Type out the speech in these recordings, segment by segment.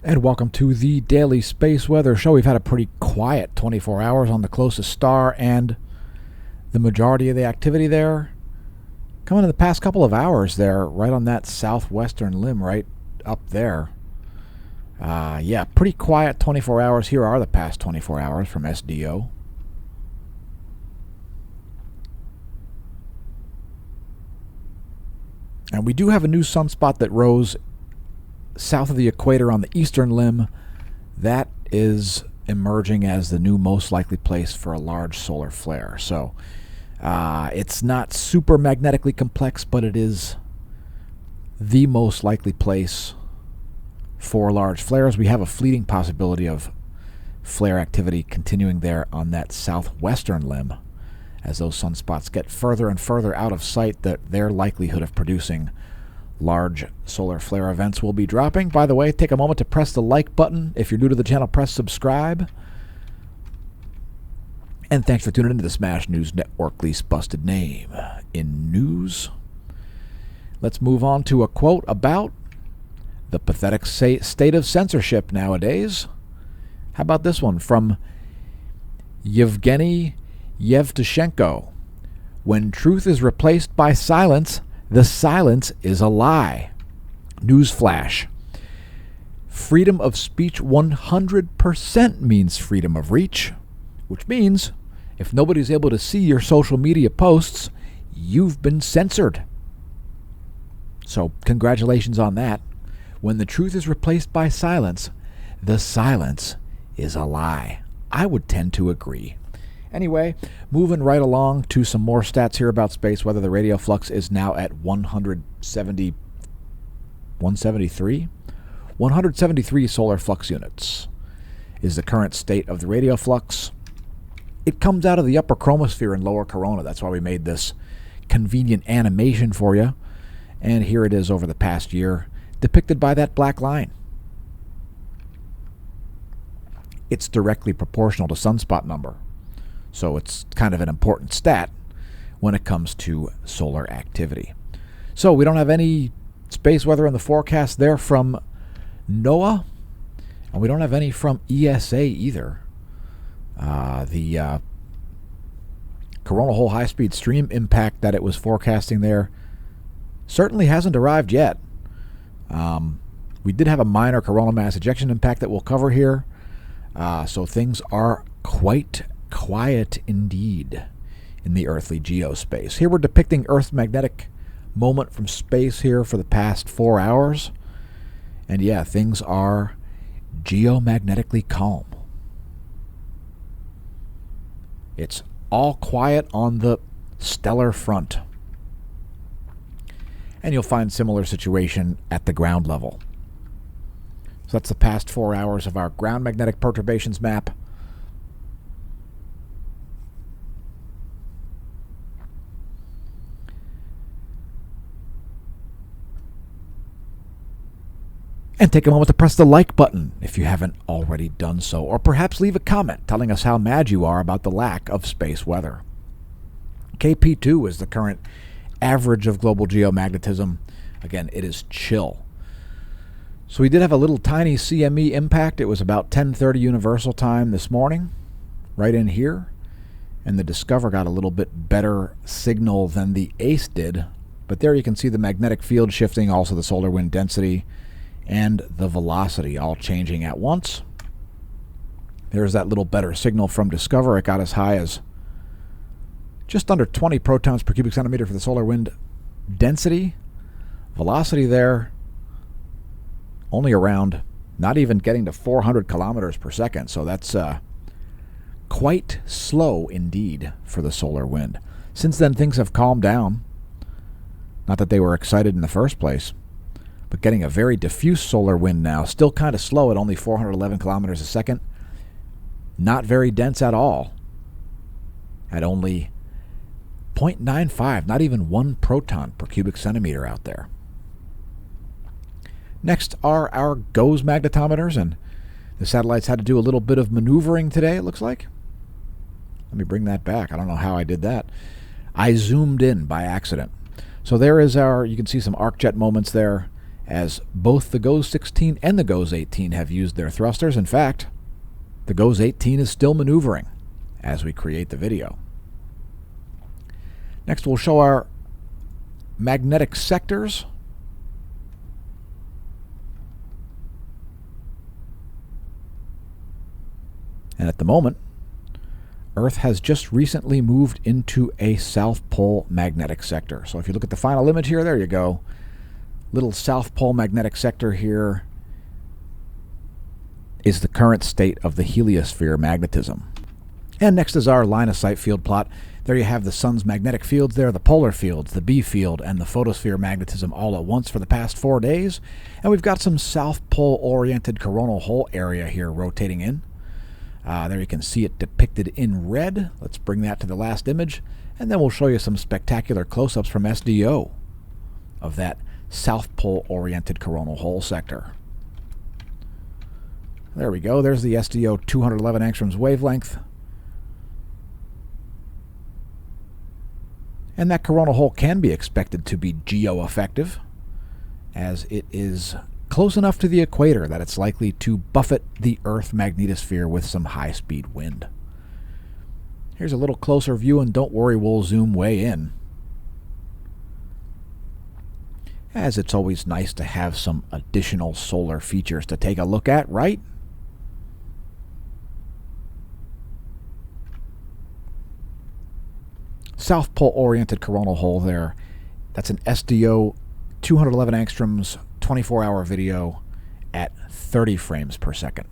And welcome to the Daily Space Weather Show. We've had a pretty quiet 24 hours on the closest star, and the majority of the activity there coming in the past couple of hours there, right on that southwestern limb right up there. Yeah, pretty quiet 24 hours. Here are the past 24 hours from SDO. And we do have a new sunspot that rose south of the equator on the eastern limb. That is emerging as the new most likely place for a large solar flare. So it's not super magnetically complex, but it is the most likely place for large flares. We have a fleeting possibility of flare activity continuing there on that southwestern limb. As those sunspots get further and further out of sight, their likelihood of producing large solar flare events will be dropping. By the way, take a moment to press the like button. If you're new to the channel, press subscribe. And thanks for tuning into the Smash News Network, least busted name in news. Let's move on to a quote about the pathetic state of censorship nowadays. How about this one from Yevgeny Yevtushenko? When truth is replaced by silence, the silence is a lie. Newsflash. Freedom of speech 100% means freedom of reach, which means if nobody's able to see your social media posts, you've been censored. So congratulations on that. When the truth is replaced by silence, the silence is a lie. I would tend to agree. Anyway, moving right along to some more stats here about space weather. The radio flux is now at 173 solar flux units is the current state of the radio flux. It comes out of the upper chromosphere and lower corona. That's why we made this convenient animation for you. And here it is over the past year, depicted by that black line. It's directly proportional to sunspot number. So it's kind of an important stat when it comes to solar activity. So we don't have any space weather in the forecast there from NOAA, and we don't have any from ESA either. The coronal hole high-speed stream impact that it was forecasting there certainly hasn't arrived yet. We did have a minor coronal mass ejection impact that we'll cover here. So things are quite quiet indeed in the earthly geospace. Here we're depicting Earth's magnetic moment from space here for the past 4 hours. And yeah, things are geomagnetically calm. It's all quiet on the stellar front. And you'll find similar situation at the ground level. So that's the past 4 hours of our ground magnetic perturbations map. And take a moment to press the like button if you haven't already done so, or perhaps leave a comment telling us how mad you are about the lack of space weather. KP2 is the current average of global geomagnetism. Again, it is chill. So we did have a little tiny CME impact. It was about 10:30 Universal Time this morning, right in here. And the Discover got a little bit better signal than the ACE did. But there you can see the magnetic field shifting, also the solar wind density, and the velocity all changing at once. There's that little better signal from Discover. It got as high as just under 20 protons per cubic centimeter for the solar wind density. Velocity there only around, not even getting to 400 kilometers per second. So that's quite slow indeed for the solar wind. Since then, things have calmed down. Not that they were excited in the first place, but getting a very diffuse solar wind now. Still kind of slow at only 411 kilometers a second. Not very dense at all. At only 0.95, not even 1 proton per cubic centimeter out there. Next are our GOES magnetometers, and the satellites had to do a little bit of maneuvering today, it looks like. Let me bring that back. I don't know how I did that. I zoomed in by accident. So there is our, you can see some arc jet moments there, as both the GOES 16 and the GOES 18 have used their thrusters. In fact, the GOES 18 is still maneuvering as we create the video. Next, we'll show our magnetic sectors. And at the moment, Earth has just recently moved into a South Pole magnetic sector. So if you look at the final image here, there you go. Little South Pole magnetic sector here is the current state of the heliosphere magnetism. And next is our line of sight field plot. There you have the sun's magnetic fields there, the polar fields, the B field, and the photosphere magnetism all at once for the past 4 days. And we've got some South Pole oriented coronal hole area here rotating in. There you can see it depicted in red. Let's bring that to the last image, and then we'll show you some spectacular close-ups from SDO of that South Pole-oriented coronal hole sector. There we go. There's the SDO 211 angstroms wavelength. And that coronal hole can be expected to be geo-effective, as it is close enough to the equator that it's likely to buffet the Earth magnetosphere with some high-speed wind. Here's a little closer view, and don't worry, we'll zoom way in, as it's always nice to have some additional solar features to take a look at, right? South Pole-oriented coronal hole there. That's an SDO 211 angstroms 24-hour video at 30 frames per second.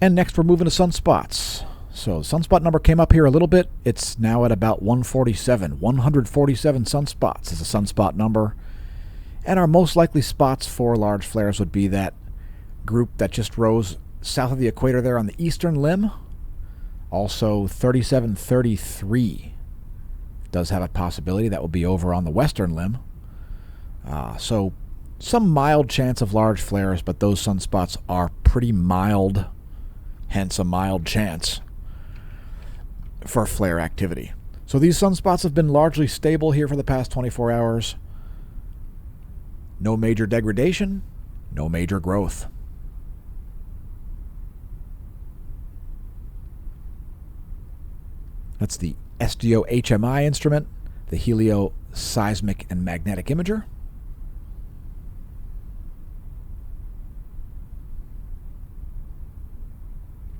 And next we're moving to sunspots. So sunspot number came up here a little bit. It's now at about 147. 147 sunspots is a sunspot number. And our most likely spots for large flares would be that group that just rose south of the equator there on the eastern limb. Also 3733 does have a possibility that will be over on the western limb. So some mild chance of large flares, but those sunspots are pretty mild, hence a mild chance for flare activity. So these sunspots have been largely stable here for the past 24 hours. No major degradation, no major growth. That's the SDO HMI instrument, the Helio Seismic and Magnetic Imager.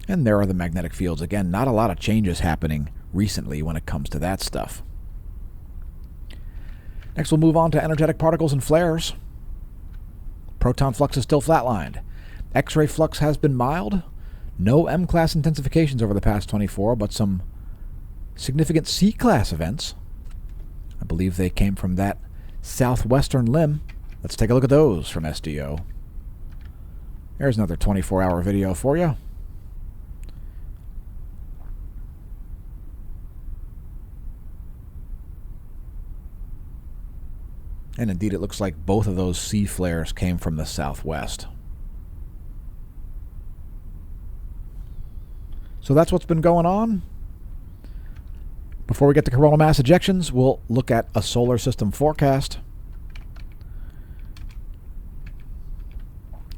And there are the magnetic fields. Again, not a lot of changes happening recently when it comes to that stuff. Next, we'll move on to energetic particles and flares. Proton flux is still flatlined. X-ray flux has been mild. No M-class intensifications over the past 24, but some significant C-class events. I believe they came from that southwestern limb. Let's take a look at those from SDO. There's another 24-hour video for you. And indeed, it looks like both of those C flares came from the southwest. So that's what's been going on. Before we get to coronal mass ejections, we'll look at a solar system forecast.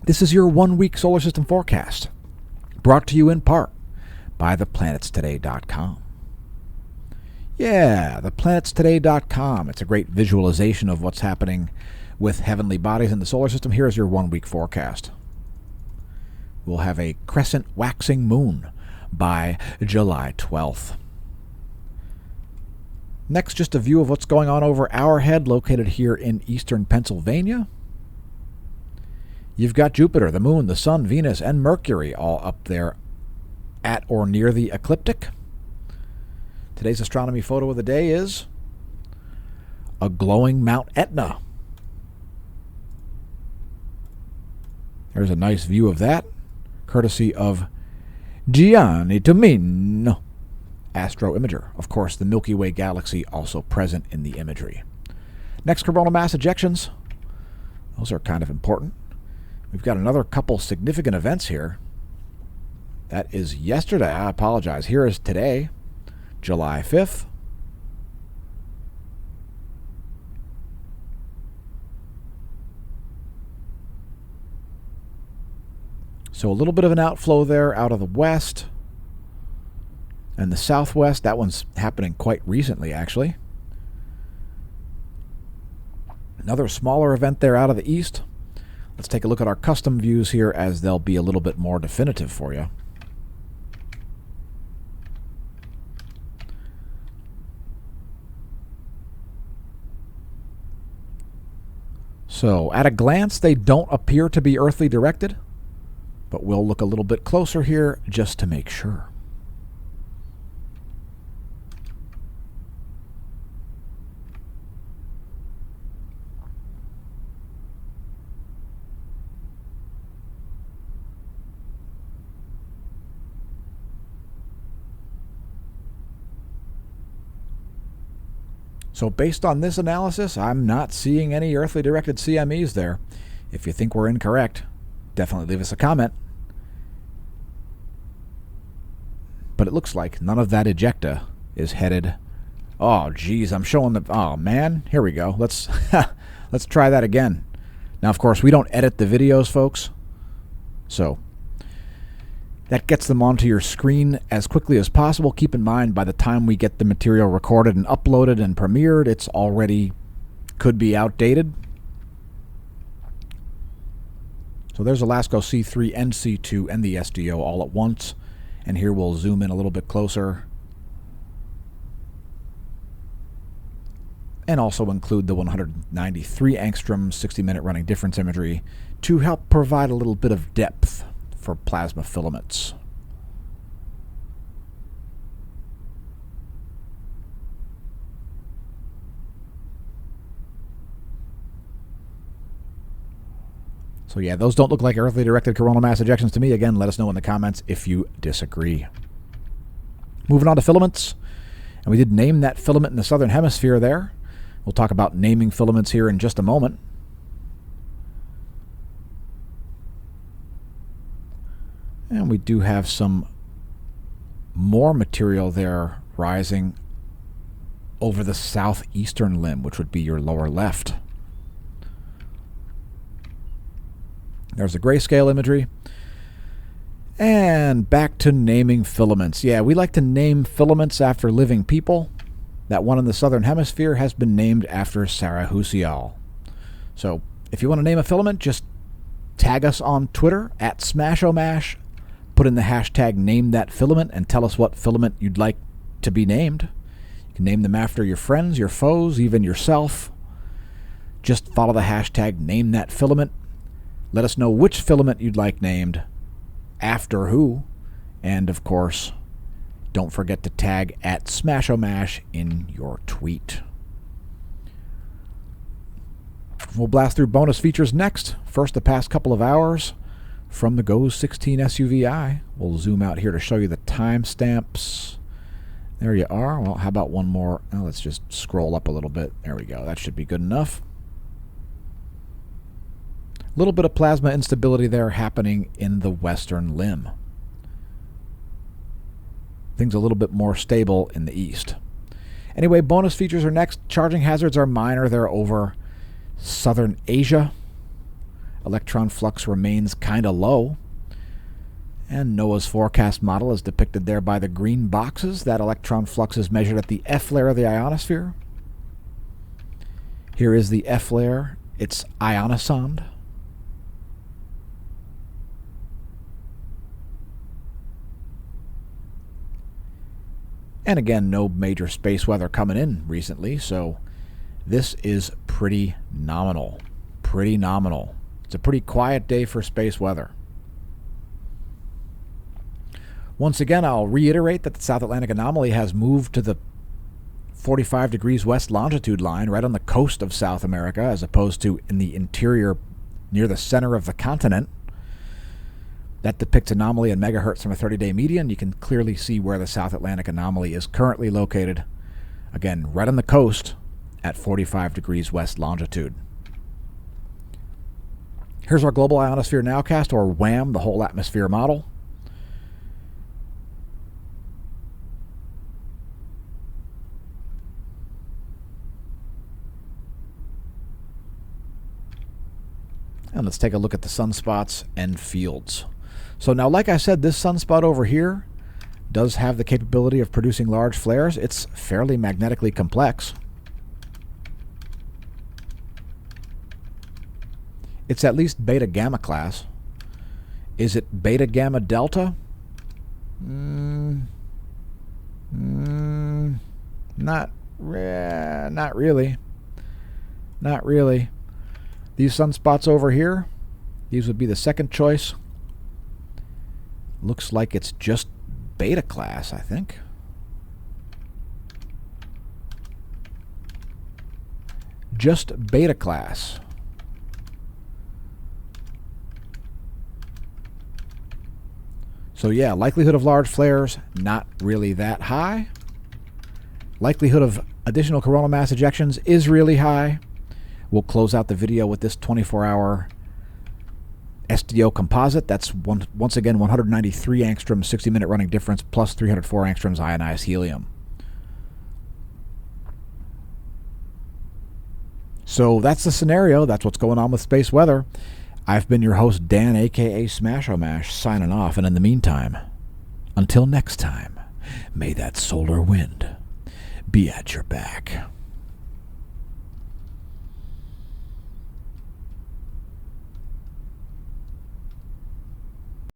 This is your 1-week solar system forecast, brought to you in part by theplanetstoday.com. Yeah, theplanetstoday.com. It's a great visualization of what's happening with heavenly bodies in the solar system. Here is your 1-week forecast. We'll have a crescent waxing moon by July 12th. Next, just a view of what's going on over our head, located here in eastern Pennsylvania. You've got Jupiter, the Moon, the Sun, Venus, and Mercury all up there at or near the ecliptic. Today's astronomy photo of the day is a glowing Mount Etna. There's a nice view of that, courtesy of Gianni Tomino, Astro Imager. Of course, the Milky Way galaxy also present in the imagery. Next, coronal mass ejections. Those are kind of important. We've got another couple significant events here. That is yesterday. I apologize. Here is today, July 5th. So a little bit of an outflow there out of the west and the southwest. That one's happening quite recently, actually. Another smaller event there out of the east. Let's take a look at our custom views here, as they'll be a little bit more definitive for you. So at a glance, they don't appear to be earthly directed, but we'll look a little bit closer here just to make sure. So based on this analysis, I'm not seeing any earthly directed CMEs there. If you think we're incorrect, definitely leave us a comment. But it looks like none of that ejecta is headed. Oh, geez, I'm showing the... Oh, man. Here we go. Let's try that again. Now, of course, we don't edit the videos, folks. So that gets them onto your screen as quickly as possible. Keep in mind, by the time we get the material recorded and uploaded and premiered, it's already could be outdated. So there's Alasco C3 and C2 and the SDO all at once. And here we'll zoom in a little bit closer. And also include the 193 angstrom 60-minute running difference imagery to help provide a little bit of depth for plasma filaments. So yeah, those don't look like earthly directed coronal mass ejections to me. Again, let us know in the comments if you disagree. Moving on to filaments. And we did name that filament in the southern hemisphere there. We'll talk about naming filaments here in just a moment. And we do have some more material there rising over the southeastern limb, which would be your lower left. There's the grayscale imagery. And back to naming filaments. Yeah, we like to name filaments after living people. That one in the southern hemisphere has been named after Sarah Husial. So if you want to name a filament, just tag us on Twitter at SmashoMash. Put in the hashtag #NameThatFilament and tell us what filament you'd like to be named. You can name them after your friends, your foes, even yourself. Just follow the hashtag #NameThatFilament. Let us know which filament you'd like named, after who, and of course, don't forget to tag at SmashoMash in your tweet. We'll blast through bonus features next. First, the past couple of hours from the GOES 16 SUVi. We'll zoom out here to show you the timestamps. There you are. Well, how about one more? Now let's just scroll up a little bit. There we go. That should be good enough. A little bit of plasma instability there happening in the western limb. Things a little bit more stable in the east. Anyway, bonus features are next. Charging hazards are minor. They're over southern Asia. Electron flux remains kind of low. And NOAA's forecast model is depicted there by the green boxes. That electron flux is measured at the F layer of the ionosphere. Here is the F layer. It's ionosonde. And again, no major space weather coming in recently, so this is pretty nominal. Pretty nominal. It's a pretty quiet day for space weather. Once again, I'll reiterate that the South Atlantic anomaly has moved to the 45 degrees west longitude line right on the coast of South America, as opposed to in the interior near the center of the continent. That depicts anomaly in megahertz from a 30-day median. You can clearly see where the South Atlantic anomaly is currently located. Again, right on the coast at 45 degrees west longitude. Here's our global ionosphere nowcast, or WAM, the whole atmosphere model. And let's take a look at the sunspots and fields. So now, like I said, this sunspot over here does have the capability of producing large flares. It's fairly magnetically complex. It's at least beta gamma class. Is it beta gamma delta? Not really. Not really. These sunspots over here, these would be the second choice. Looks like it's just beta class, I think. Just beta class. So yeah, likelihood of large flares, not really that high. Likelihood of additional coronal mass ejections is really high. We'll close out the video with this 24-hour SDO composite. That's once again 193 angstroms, 60-minute running difference, plus 304 angstroms ionized helium. So that's the scenario. That's what's going on with space weather. I've been your host, Dan, a.k.a. Smash-O-Mash, signing off. And in the meantime, until next time, may that solar wind be at your back.